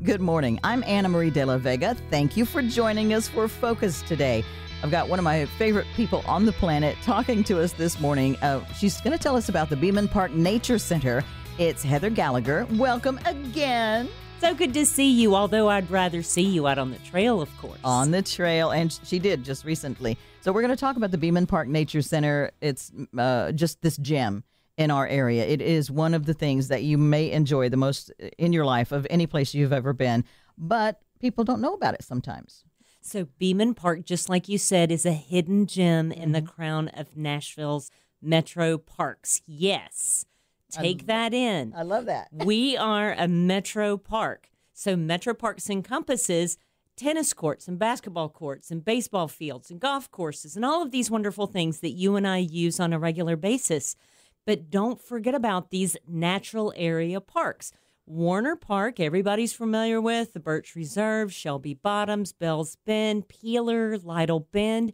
Good morning. I'm Anna Marie de la Vega. Thank you for joining us for Focus today. I've got one of my favorite people on the planet talking to us this morning. She's going to tell us about the Beaman Park Nature Center. It's Heather Gallager. Welcome again. So good to see you, although I'd rather see you out on the trail, of course. On the trail, and she did just recently. So we're going to talk about the Beaman Park Nature Center. It's just this gem in our area. It is one of the things that you may enjoy the most in your life of any place you've ever been, but people don't know about it sometimes. So Beaman Park, just like you said, is a hidden gem in the crown of Nashville's metro parks. Yes. Take that in. I love that. We are a metro park. So metro parks encompasses tennis courts and basketball courts and baseball fields and golf courses and all of these wonderful things that you and I use on a regular basis. But don't forget about these natural area parks. Warner Park, everybody's familiar with, the Birch Reserve, Shelby Bottoms, Bells Bend, Peeler, Lytle Bend.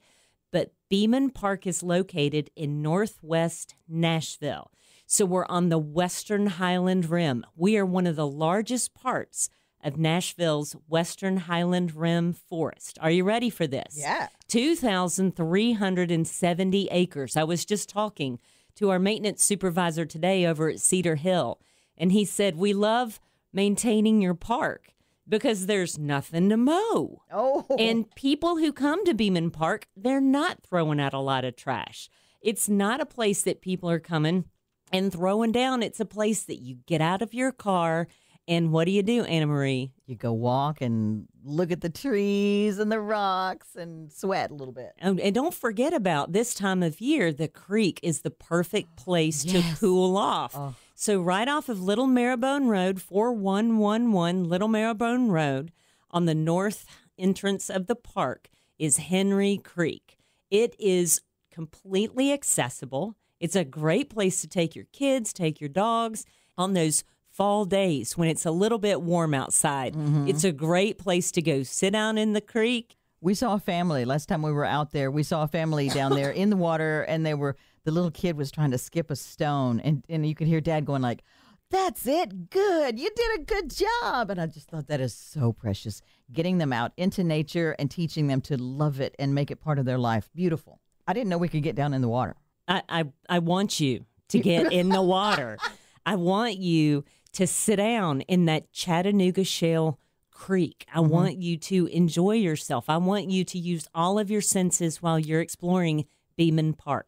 But Beaman Park is located in northwest Nashville. So we're on the Western Highland Rim. We are one of the largest parts of Nashville's Western Highland Rim forest. Are you ready for this? Yeah. 2,370 acres. I was just talking to our maintenance supervisor today over at Cedar Hill, and he said, we love maintaining your park because there's nothing to mow. Oh. And people who come to Beaman Park, they're not throwing out a lot of trash. It's not a place that people are coming and throwing down. It's a place that you get out of your car, and what do you do, Anna Marie? You go walk and look at the trees and the rocks and sweat a little bit. And don't forget about this time of year, the creek is the perfect place to Yes. cool off. Oh. So right off of Little Marrowbone Road, 4111 Little Marrowbone Road, on the north entrance of the park is Henry Creek. It is completely accessible. It's a great place to take your kids, take your dogs on those fall days when it's a little bit warm outside. It's a great place to go sit down in the creek. We saw a family last time we were out there. We saw a family down there in the water, and the little kid was trying to skip a stone, and you could hear Dad going like, "That's it, good, you did a good job." And I just thought that is so precious, getting them out into nature and teaching them to love it and make it part of their life. Beautiful. I didn't know we could get down in the water. I want you to get in the water. I want you to sit down in that Chattanooga Shale Creek. I want you to enjoy yourself. I want you to use all of your senses while you're exploring Beaman Park.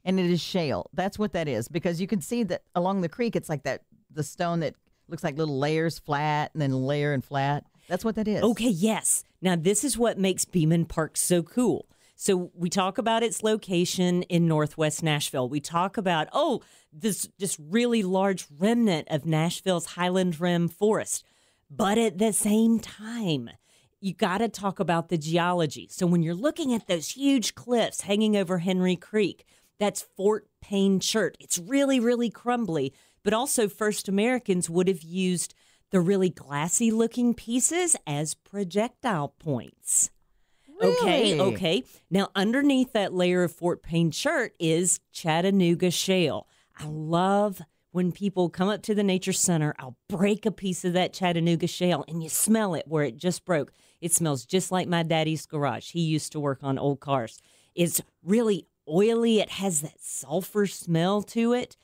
And it is shale. That's what that is, because you can see that along the creek, it's like the stone that looks like little layers, flat, and then layer and flat. That's what that is. Okay, yes. Now, this is what makes Beaman Park so cool. So we talk about its location in northwest Nashville. We talk about, this really large remnant of Nashville's Highland Rim forest. But at the same time, you got to talk about the geology. So when you're looking at those huge cliffs hanging over Henry Creek, that's Fort Payne Chert. It's really, really crumbly. But also first Americans would have used the really glassy looking pieces as projectile points. Really? Okay. Now, underneath that layer of Fort Payne Chert is Chattanooga Shale. I love when people come up to the Nature Center. I'll break a piece of that Chattanooga Shale, and you smell it where it just broke. It smells just like my daddy's garage. He used to work on old cars. It's really oily. It has that sulfur smell to it.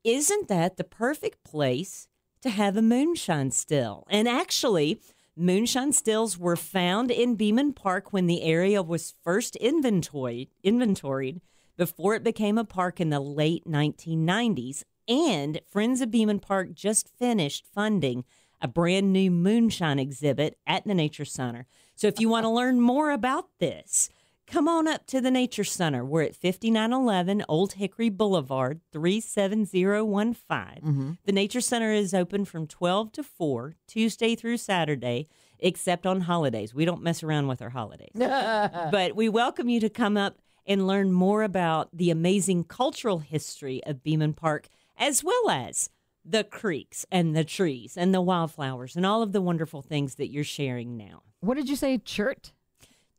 Isn't that the perfect place to have a moonshine still? And actually, moonshine stills were found in Beaman Park when the area was first inventoried before it became a park in the late 1990s. And Friends of Beaman Park just finished funding a brand new moonshine exhibit at the Nature Center. So if you want to learn more about this, come on up to the Nature Center. We're at 5911 Old Hickory Boulevard, 37015. The Nature Center is open from 12 to 4, Tuesday through Saturday, except on holidays. We don't mess around with our holidays. But we welcome you to come up and learn more about the amazing cultural history of Beaman Park, as well as the creeks and the trees and the wildflowers and all of the wonderful things that you're sharing now. What did you say, Chert?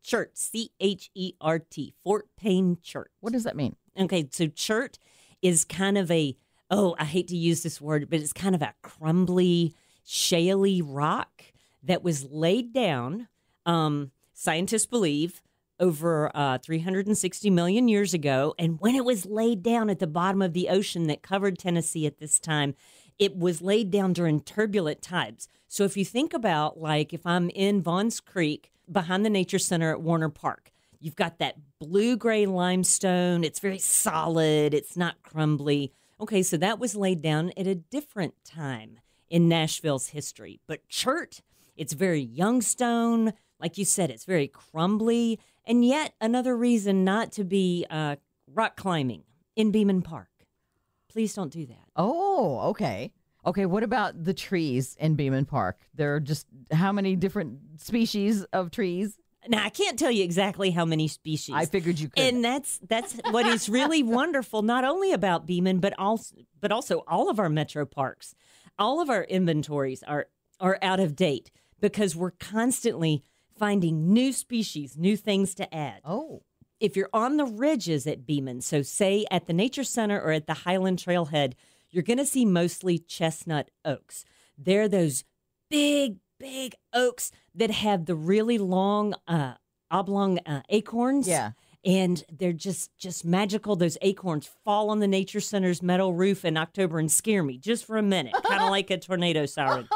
Chert, C-H-E-R-T, Fort Payne Chert. What does that mean? Okay, so chert is kind of a, I hate to use this word, but it's kind of a crumbly, shaly rock that was laid down, scientists believe, over 360 million years ago. And when it was laid down at the bottom of the ocean that covered Tennessee at this time, it was laid down during turbulent times. So if you think about, like, if I'm in Vaughn's Creek behind the Nature Center at Warner Park, you've got that blue-gray limestone. It's very solid. It's not crumbly. Okay, so that was laid down at a different time in Nashville's history. But Chert, it's very young stone. Like you said, it's very crumbly. And yet another reason not to be rock climbing in Beaman Park. Please don't do that. Oh, okay. Okay, what about the trees in Beaman Park? There are just how many different species of trees? Now, I can't tell you exactly how many species. I figured you could. And that's what is really wonderful, not only about Beaman, but also all of our metro parks. All of our inventories are out of date because we're constantly finding new species, new things to add. Oh. If you're on the ridges at Beaman, so say at the Nature Center or at the Highland Trailhead, you're going to see mostly chestnut oaks. They're those big oaks that have the really long, oblong acorns. Yeah. And they're just magical. Those acorns fall on the Nature Center's metal roof in October and scare me just for a minute, kind of like a tornado siren.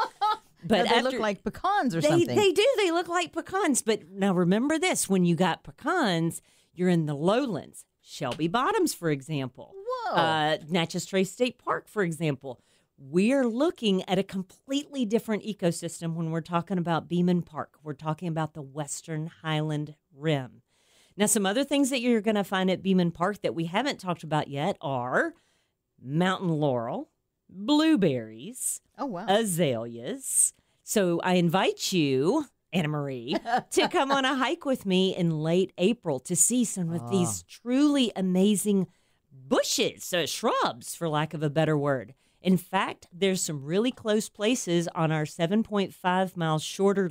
But they look like pecans or something. They do. They look like pecans. But now remember this. When you got pecans, you're in the lowlands. Shelby Bottoms, for example. Whoa. Natchez Trace State Park, for example. We're looking at a completely different ecosystem when we're talking about Beaman Park. We're talking about the Western Highland Rim. Now, some other things that you're going to find at Beaman Park that we haven't talked about yet are mountain laurel, blueberries, Oh, wow. azaleas. So I invite you, Anna Marie, to come on a hike with me in late April to see some of these truly amazing bushes, shrubs, for lack of a better word. In fact, there's some really close places on our 7.5 mile shorter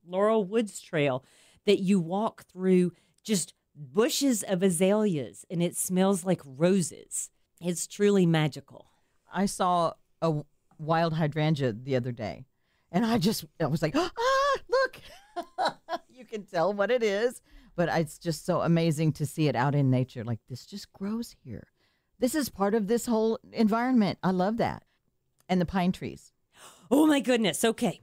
Laurel Woods Trail that you walk through just bushes of azaleas, and it smells like roses. It's truly magical. I saw a wild hydrangea the other day, and I was like, look. You can tell what it is, but it's just so amazing to see it out in nature. Like, this just grows here. This is part of this whole environment. I love that. And the pine trees. Oh, my goodness. Okay.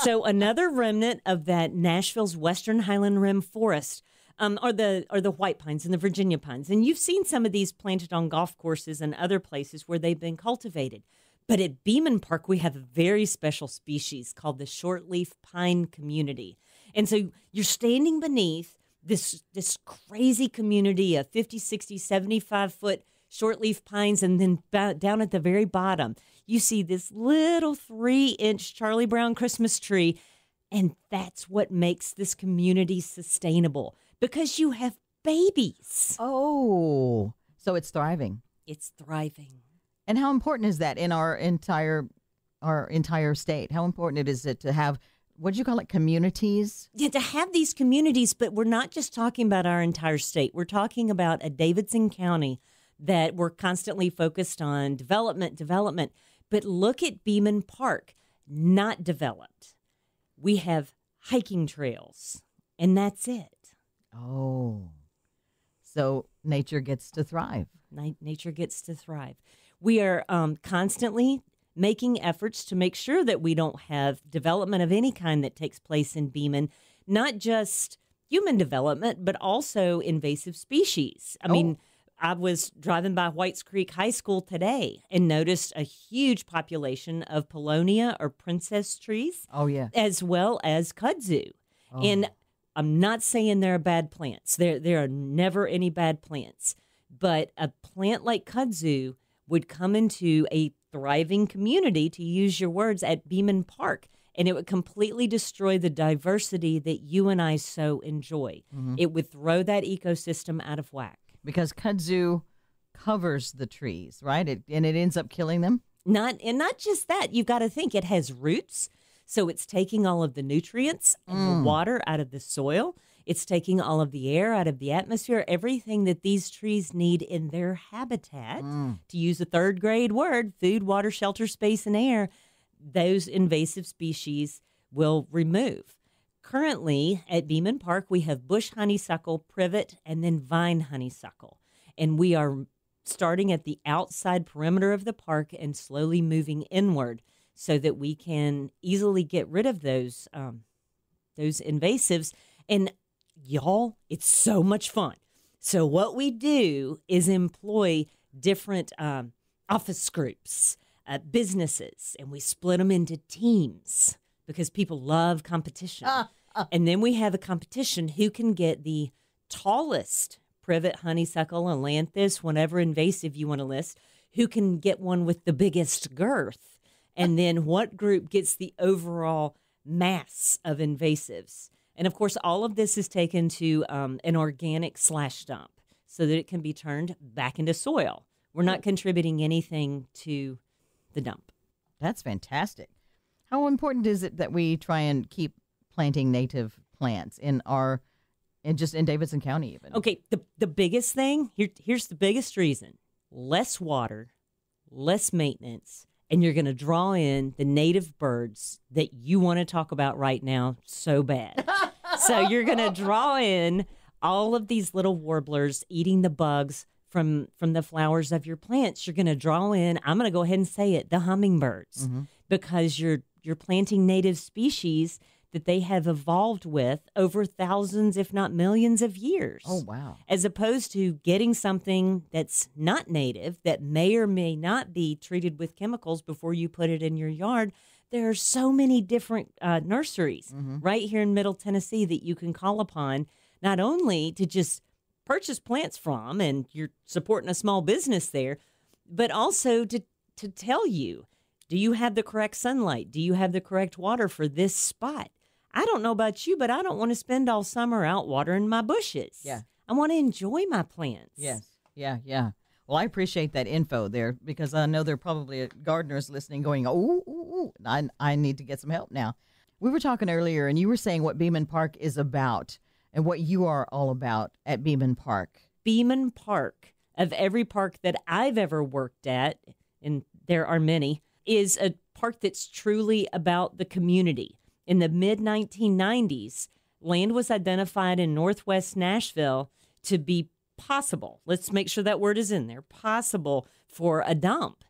So another remnant of that Nashville's Western Highland Rim forest are the white pines and the Virginia pines. And you've seen some of these planted on golf courses and other places where they've been cultivated. But at Beaman Park, we have a very special species called the shortleaf pine community. And so you're standing beneath this crazy community of 50, 60, 75-foot shortleaf pines, and then down at the very bottom, you see this little 3-inch Charlie Brown Christmas tree, and that's what makes this community sustainable, because you have babies. Oh, so it's thriving. It's thriving. And how important is that in our entire state? How important is it to have, what do you call it, communities? Yeah, to have these communities, but we're not just talking about our entire state. We're talking about a Davidson County that we're constantly focused on development. But look at Beaman Park, not developed. We have hiking trails, and that's it. Oh, so nature gets to thrive. Nature gets to thrive. We are constantly making efforts to make sure that we don't have development of any kind that takes place in Beaman, not just human development, but also invasive species. I mean, I was driving by Whites Creek High School today and noticed a huge population of Paulownia or princess trees. Oh, yeah. As well as kudzu. Oh. And I'm not saying there are bad plants. There are never any bad plants. But a plant like kudzu would come into a thriving community, to use your words, at Beaman Park, and it would completely destroy the diversity that you and I so enjoy. Mm-hmm. It would throw that ecosystem out of whack. Because kudzu covers the trees, right? And it ends up killing them? Not just that. You've got to think it has roots, so it's taking all of the nutrients and the water out of the soil. It's taking all of the air out of the atmosphere, everything that these trees need in their habitat. To use a third grade word, food, water, shelter, space, and air, those invasive species will remove. Currently at Beaman Park, we have bush honeysuckle, privet, and then vine honeysuckle. And we are starting at the outside perimeter of the park and slowly moving inward so that we can easily get rid of those invasives. And y'all, it's so much fun. So what we do is employ different office groups, businesses, and we split them into teams because people love competition. And then we have a competition who can get the tallest privet, honeysuckle, ailanthus, whatever invasive you want to list, who can get one with the biggest girth. And then what group gets the overall mass of invasives. And, of course, all of this is taken to an organic slash dump so that it can be turned back into soil. We're not contributing anything to the dump. That's fantastic. How important is it that we try and keep planting native plants in Davidson County even? Okay, the biggest thing, here's the biggest reason. Less water, less maintenance, and you're going to draw in the native birds that you want to talk about right now so bad. So you're going to draw in all of these little warblers eating the bugs from the flowers of your plants. You're going to draw in, I'm going to go ahead and say it, the hummingbirds, because you're planting native species that they have evolved with over thousands, if not millions of years. Oh, wow. As opposed to getting something that's not native, that may or may not be treated with chemicals before you put it in your yard. There are so many different nurseries right here in Middle Tennessee that you can call upon, not only to just purchase plants from, and you're supporting a small business there, but also to tell you, do you have the correct sunlight? Do you have the correct water for this spot? I don't know about you, but I don't want to spend all summer out watering my bushes. Yeah. I want to enjoy my plants. Yes. Yeah. Well, I appreciate that info there because I know there are probably gardeners listening going, ooh, I need to get some help now. We were talking earlier, and you were saying what Beaman Park is about and what you are all about at Beaman Park. Beaman Park, of every park that I've ever worked at, and there are many, is a park that's truly about the community. In the mid-1990s, land was identified in northwest Nashville to be possible. Let's make sure that word is in there. Possible for a dump.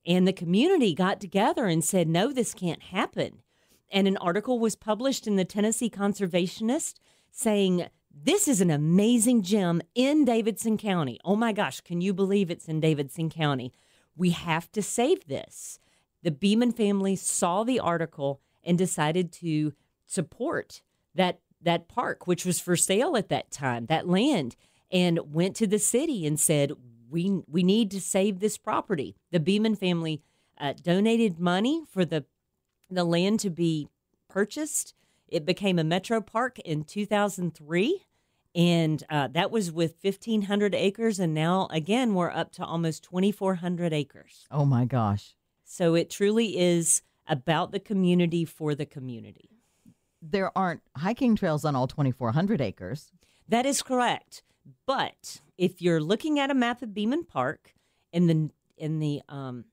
And the community got together and said, no, this can't happen. And an article was published in the Tennessee Conservationist saying, this is an amazing gem in Davidson County. Oh my gosh, can you believe it's in Davidson County? We have to save this. The Beaman family saw the article and decided to support that park, which was for sale at that time, that land, and went to the city and said, we need to save this property. The Beaman family donated money for the land to be purchased. It became a metro park in 2003, and that was with 1,500 acres, and now, again, we're up to almost 2,400 acres. Oh, my gosh. So it truly is about the community for the community. There aren't hiking trails on all 2,400 acres. That is correct. But if you're looking at a map of Beaman Park, in the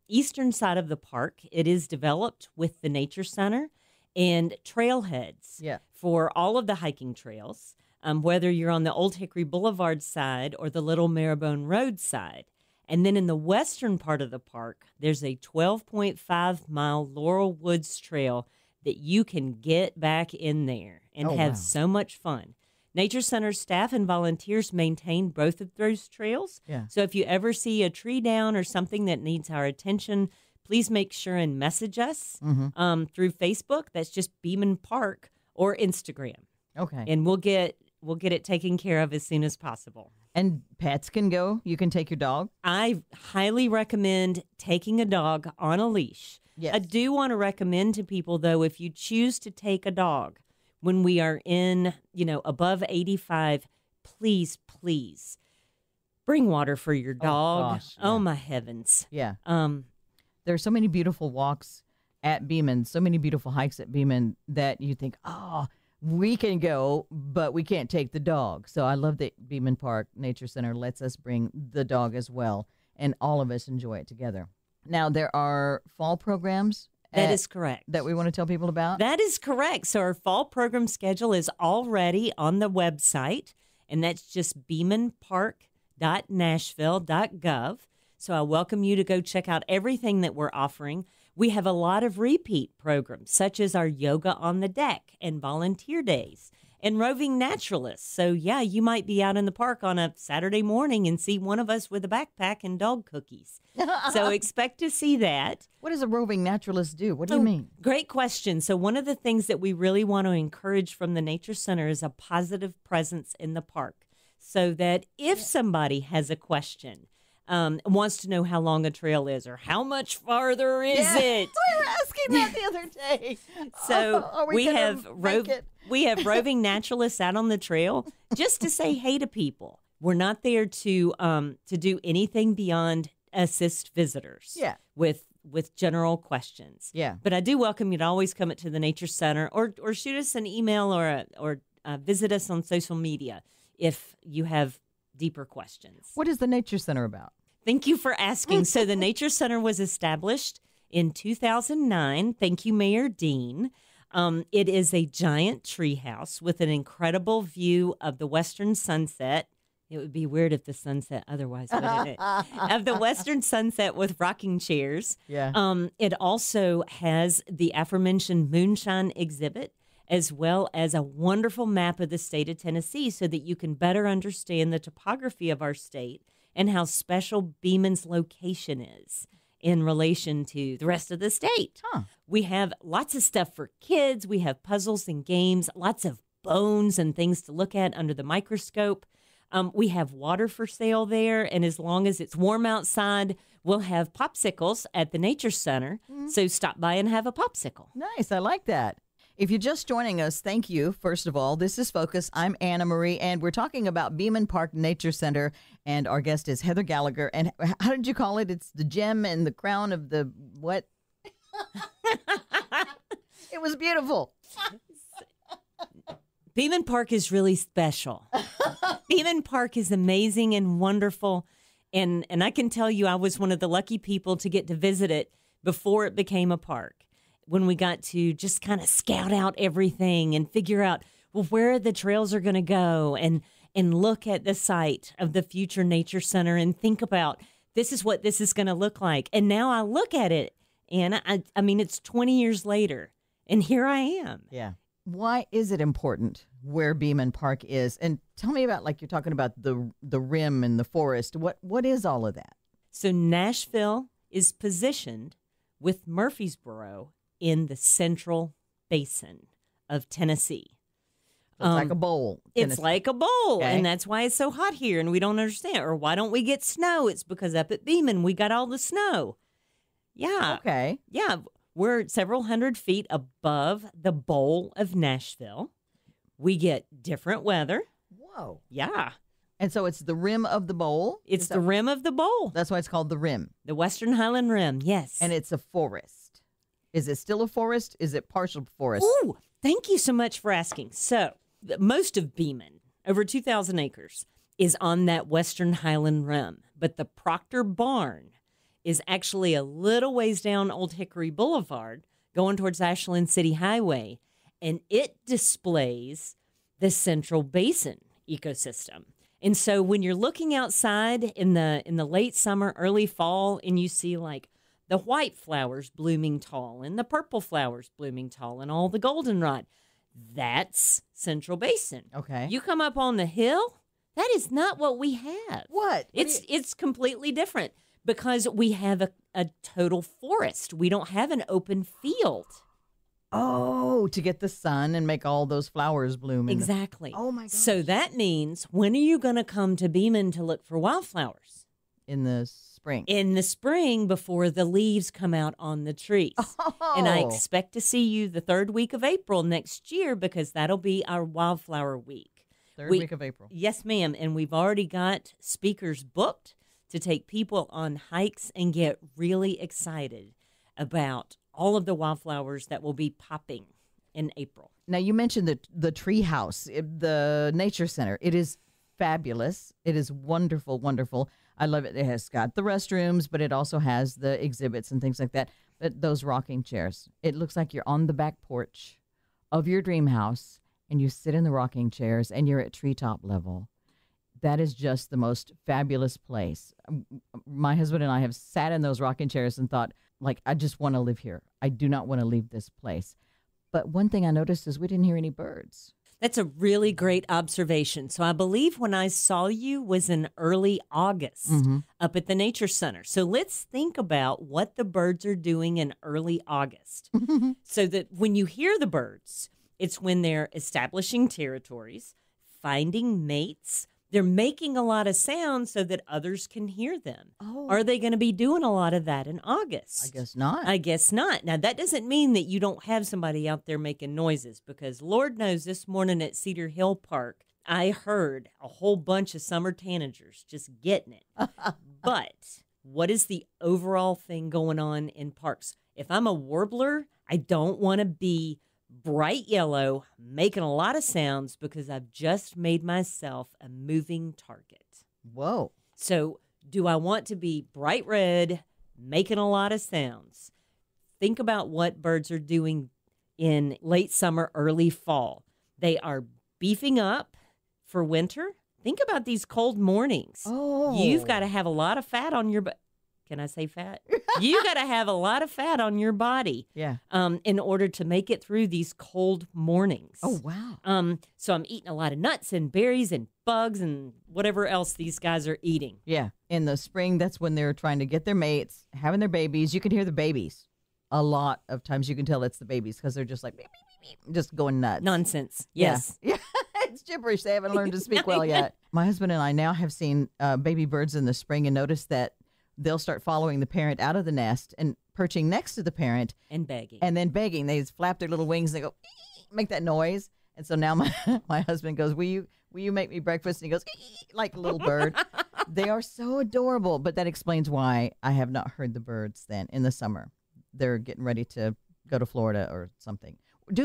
eastern side of the park, it is developed with the Nature Center and trailheads for all of the hiking trails, whether you're on the Old Hickory Boulevard side or the Little Marrowbone Road side. And then in the western part of the park, there's a 12.5-mile Laurel Woods Trail that you can get back in there and have so much fun. Nature Center staff and volunteers maintain both of those trails. Yeah. So if you ever see a tree down or something that needs our attention, please make sure and message us through Facebook. That's just Beaman Park, or Instagram. Okay. And we'll get it taken care of as soon as possible. And pets can go? You can take your dog? I highly recommend taking a dog on a leash. Yes. I do want to recommend to people, though, if you choose to take a dog when we are in, above 85, please bring water for your dog. Oh, gosh, Oh my heavens. Yeah. There are so many beautiful walks at Beaman, so many beautiful hikes at Beaman that you think, we can go, but we can't take the dog. So I love that Beaman Park Nature Center lets us bring the dog as well, and all of us enjoy it together. Now, there are fall programs That is correct. That we want to tell people about? That is correct. So our fall program schedule is already on the website, and that's just beamanpark.nashville.gov. So I welcome you to go check out everything that we're offering. We have a lot of repeat programs, such as our yoga on the deck and volunteer days and roving naturalists. So, yeah, you might be out in the park on a Saturday morning and see one of us with a backpack and dog cookies. So expect to see that. What does a roving naturalist do? What do you mean? Great question. So one of the things that we really want to encourage from the Nature Center is a positive presence in the park, so that if somebody has a question, wants to know how long a trail is or how much farther is it. We were asking that the other day. So we have roving naturalists out on the trail just to say hey to people. We're not there to do anything beyond assist visitors. With general questions. Yeah. But I do welcome you to always come to the Nature Center or shoot us an email or visit us on social media if you have deeper questions. What is the Nature Center about? Thank you for asking. So the Nature Center was established in 2009. Thank you, Mayor Dean. It is a giant tree house with an incredible view of the western sunset. It would be weird if the sunset otherwise, wouldn't it? Of the western sunset with rocking chairs. Yeah. It also has the aforementioned moonshine exhibit, as well as a wonderful map of the state of Tennessee so that you can better understand the topography of our state and how special Beaman's location is in relation to the rest of the state. We have lots of stuff for kids. We have puzzles and games, lots of bones and things to look at under the microscope. We have water for sale there, and as long as it's warm outside, we'll have popsicles at the Nature Center. So stop by and have a popsicle. Nice. I like that. If you're just joining us, thank you. First of all, this is Focus. I'm Anna Marie, and we're talking about Beaman Park Nature Center, and our guest is Heather Gallager. And how did you call it? It's the gem and the crown of the what? It was beautiful. Beaman Park is really special. Beaman Park is amazing and wonderful, and I can tell you I was one of the lucky people to get to visit it before it became a park. When we got to just kind of scout out everything and figure out, well, where the trails are going to go and look at the site of the future Nature Center and think about, this is what this is going to look like. And now I look at it, and I mean, it's 20 years later, and here I am. Yeah. Why is it important where Beaman Park is? And tell me about, like you're talking about the rim and the forest. What is all of that? So Nashville is positioned with Murfreesboro in the central basin of Tennessee. So it's like a bowl. It's like a bowl, Okay. and that's why it's so hot here, and we don't understand. Or why don't we get snow? It's because up at Beaman, we got all the snow. Yeah. Okay. Yeah. We're several hundred feet above the bowl of Nashville. We get different weather. Whoa. Yeah. And so it's the rim of the bowl? It's the rim of the bowl. That's why it's called the rim. The Western Highland Rim, yes. And it's a forest. Is it still a forest? Is it partial forest? Ooh, thank you so much for asking. So, most of Beaman, over 2,000 acres, is on that Western Highland Rim. But the Proctor Barn is actually a little ways down Old Hickory Boulevard, going towards Ashland City Highway, and it displays the Central Basin ecosystem. And so when you're looking outside in the late summer, early fall, and you see like the white flowers blooming tall and the purple flowers blooming tall and all the goldenrod, that's Central Basin. Okay. You come up on the hill, that is not what we have. What? It's completely different because we have a total forest. We don't have an open field. Oh, to get the sun and make all those flowers bloom. Exactly. Oh, my gosh. So that means, when are you going to come to Beaman to look for wildflowers? In the spring. In the spring, before the leaves come out on the trees. Oh. And I expect to see you the third week of April next year, because that'll be our wildflower week. Third week of April. Yes, ma'am. And we've already got speakers booked to take people on hikes and get really excited about all of the wildflowers that will be popping in April. Now, you mentioned the tree house, the Nature Center. It is fabulous. It is wonderful, wonderful. I love it. It has got the restrooms, but it also has the exhibits and things like that. those rocking chairs. It looks like you're on the back porch of your dream house, and you sit in the rocking chairs, and you're at treetop level. That is just the most fabulous place. My husband and I have sat in those rocking chairs and thought, like, I just want to live here. I do not want to leave this place. But one thing I noticed is we didn't hear any birds. That's a really great observation. So I believe when I saw you was in early August up at the Nature Center. So let's think about what the birds are doing in early August. So that when you hear the birds, it's when they're establishing territories, finding mates. They're making a lot of sound so that others can hear them. Oh. Are they going to be doing a lot of that in August? I guess not. I guess not. Now, that doesn't mean that you don't have somebody out there making noises, because Lord knows this morning at Cedar Hill Park, I heard a whole bunch of summer tanagers just getting it. But what is the overall thing going on in parks? If I'm a warbler, I don't want to be bright yellow, making a lot of sounds, because I've just made myself a moving target. Whoa. So do I want to be bright red, making a lot of sounds? Think about what birds are doing in late summer, early fall. They are beefing up for winter. Think about these cold mornings. Oh. You've got to have a lot of fat on your Can I say fat? You got to have a lot of fat on your body, in order to make it through these cold mornings. Oh, wow. So I'm eating a lot of nuts and berries and bugs and whatever else these guys are eating. Yeah. In the spring, that's when they're trying to get their mates, having their babies. You can hear the babies. A lot of times you can tell it's the babies because they're just like, beep, beep, beep, just going nuts. Nonsense. Yes. Yeah. It's gibberish. They haven't learned to speak well yet. My husband and I now have seen baby birds in the spring and noticed that they'll start following the parent out of the nest and perching next to the parent. And begging. And then begging. They just flap their little wings and they go, make that noise. And so now my husband goes, will you make me breakfast? And he goes, like a little bird. They are so adorable. But that explains why I have not heard the birds then in the summer. They're getting ready to go to Florida or something.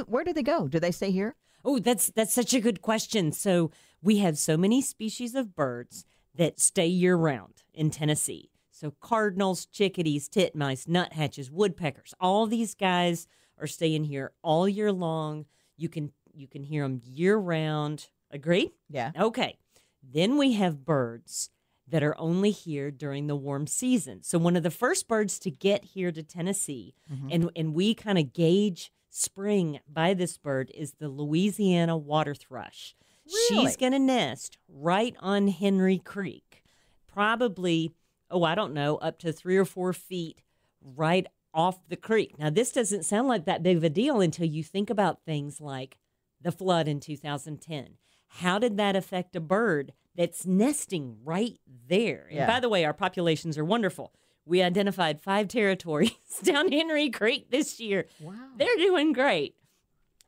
Where do they go? Do they stay here? Oh, that's such a good question. So we have so many species of birds that stay year-round in Tennessee. So cardinals, chickadees, titmice, nuthatches, woodpeckers, all these guys are staying here all year long. You can hear them year-round. Agree? Yeah. Okay. Then we have birds that are only here during the warm season. So one of the first birds to get here to Tennessee, and we kind of gauge spring by this bird, is the Louisiana water thrush. Really? She's going to nest right on Henry Creek, probably, I don't know, up to 3 or 4 feet right off the creek. Now, this doesn't sound like that big of a deal until you think about things like the flood in 2010. How did that affect a bird that's nesting right there? And by the way, our populations are wonderful. We identified 5 territories down Henry Creek this year. Wow. They're doing great.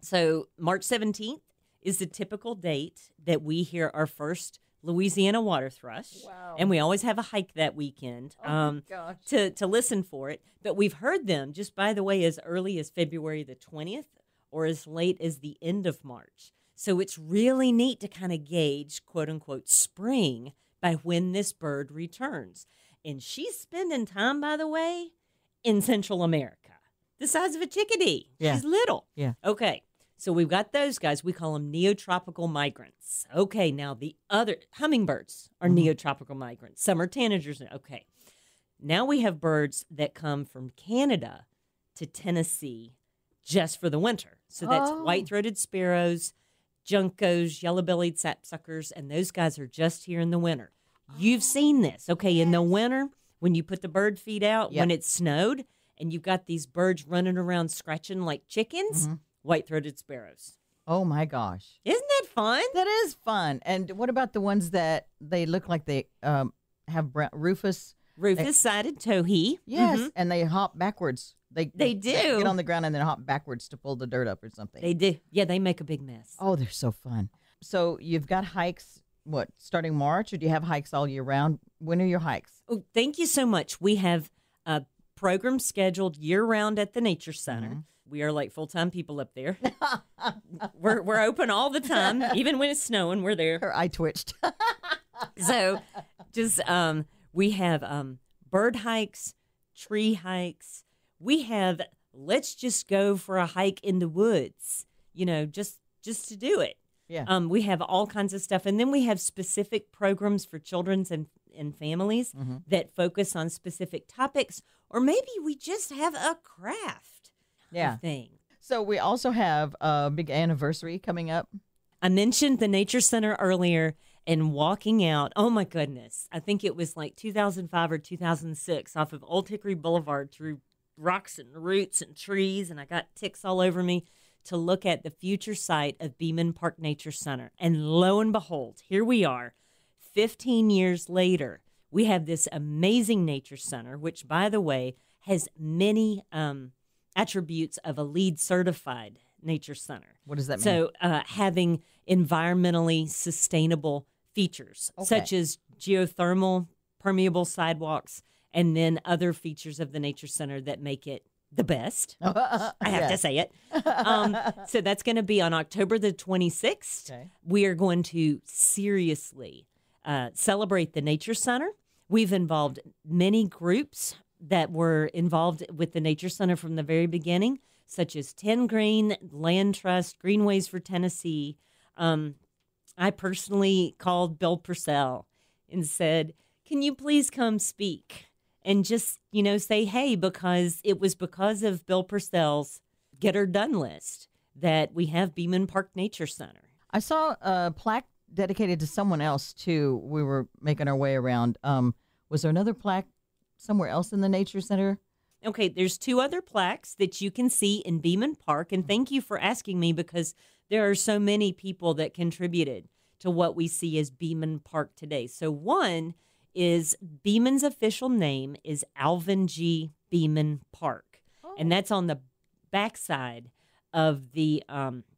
So March 17th is the typical date that we hear our first Louisiana water thrush. Wow. And we always have a hike that weekend to listen for it. But we've heard them, just by the way, as early as February the 20th or as late as the end of March. So it's really neat to kind of gauge, quote unquote, spring by when this bird returns. And she's spending time, by the way, in Central America, the size of a chickadee. Yeah. She's little. Yeah. Okay. So we've got those guys. We call them neotropical migrants. Okay. Now the other hummingbirds are neotropical migrants. Some are tanagers. Okay. Now we have birds that come from Canada to Tennessee just for the winter. So that's white-throated sparrows, juncos, yellow-bellied sapsuckers, and those guys are just here in the winter. You've seen this. Okay, in the winter, when you put the bird feed out, when it snowed, and you've got these birds running around scratching like chickens, white-throated sparrows. Oh, my gosh. Isn't that fun? That is fun. And what about the ones that they look like they have Rufous-sided towhee. Yes, and they hop backwards. They do. Get on the ground and then hop backwards to pull the dirt up or something. They do. Yeah, they make a big mess. Oh, they're so fun. So you've got hikes, starting March, or do you have hikes all year round? When are your hikes? Oh, thank you so much. We have a program scheduled year-round at the Nature Center. We are like full-time people up there. We're open all the time. Even when it's snowing, we're there. Her eye twitched. So just we have bird hikes, tree hikes. We have, let's just go for a hike in the woods, just to do it. Yeah. We have all kinds of stuff. And then we have specific programs for children's and families that focus on specific topics. Or maybe we just have a craft thing. So we also have a big anniversary coming up. I mentioned the Nature Center earlier and walking out. Oh, my goodness. I think it was like 2005 or 2006 off of Old Hickory Boulevard through rocks and roots and trees. And I got ticks all over me to look at the future site of Beaman Park Nature Center. And lo and behold, here we are, 15 years later. We have this amazing nature center, which, by the way, has many attributes of a LEED certified nature center. What does that mean? So having environmentally sustainable features, such as geothermal, permeable sidewalks, and then other features of the nature center that make it the best. I have to say it. So that's going to be on October the 26th. Okay. We are going to seriously celebrate the Nature Center. We've involved many groups that were involved with the Nature Center from the very beginning, such as 10 Green, Land Trust, Greenways for Tennessee. I personally called Bill Purcell and said, can you please come speak? And just, say, hey, because it was because of Bill Purcell's Get Her Done list that we have Beaman Park Nature Center. I saw a plaque dedicated to someone else, too. We were making our way around. Was there another plaque somewhere else in the Nature Center? Okay, there's 2 other plaques that you can see in Beaman Park. And thank you for asking me, because there are so many people that contributed to what we see as Beaman Park today. So one is Beaman's official name is Alvin G. Beaman Park. And that's on the backside of the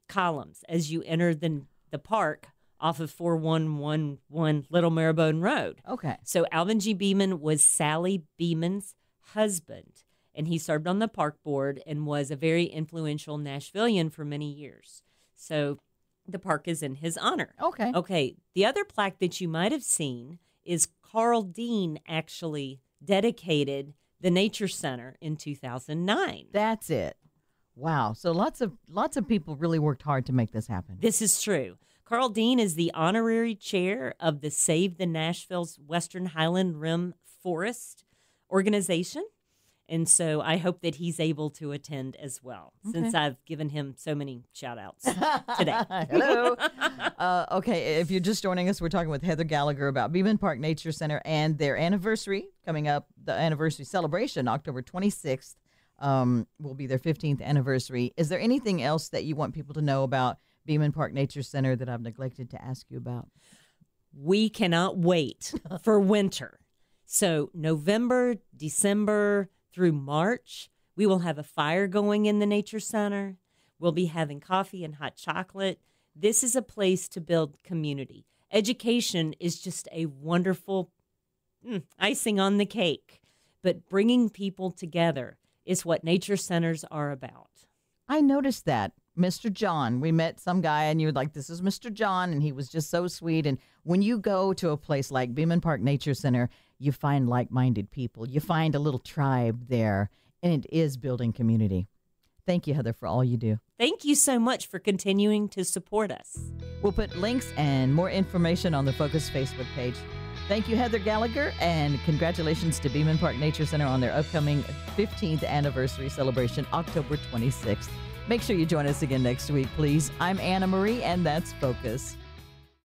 columns as you enter the park off of 4111 Little Marrowbone Road. Okay. So Alvin G. Beaman was Sally Beaman's husband, and he served on the park board and was a very influential Nashvilleian for many years. So the park is in his honor. Okay. Okay. The other plaque that you might have seen is Carl Dean actually dedicated the Nature Center in 2009. That's it. Wow. So lots of people really worked hard to make this happen. This is true. Carl Dean is the honorary chair of the Save the Nashville's Western Highland Rim Forest organization. And so I hope that he's able to attend as well, since I've given him so many shout-outs today. Hello. Okay, if you're just joining us, we're talking with Heather Gallager about Beaman Park Nature Center and their anniversary coming up, the anniversary celebration, October 26th, will be their 15th anniversary. Is there anything else that you want people to know about Beaman Park Nature Center that I've neglected to ask you about? We cannot wait for winter. So November, December through March, we will have a fire going in the Nature Center. We'll be having coffee and hot chocolate. This is a place to build community. Education is just a wonderful icing on the cake. But bringing people together is what nature centers are about. I noticed that. Mr. John, we met some guy and you were like, this is Mr. John, and he was just so sweet. And when you go to a place like Beaman Park Nature Center, you find like-minded people. You find a little tribe there, and it is building community. Thank you, Heather, for all you do. Thank you so much for continuing to support us. We'll put links and more information on the Focus Facebook page. Thank you, Heather Gallager, and congratulations to Beaman Park Nature Center on their upcoming 15th anniversary celebration, October 26th. Make sure you join us again next week, please. I'm Anna Marie, and that's Focus.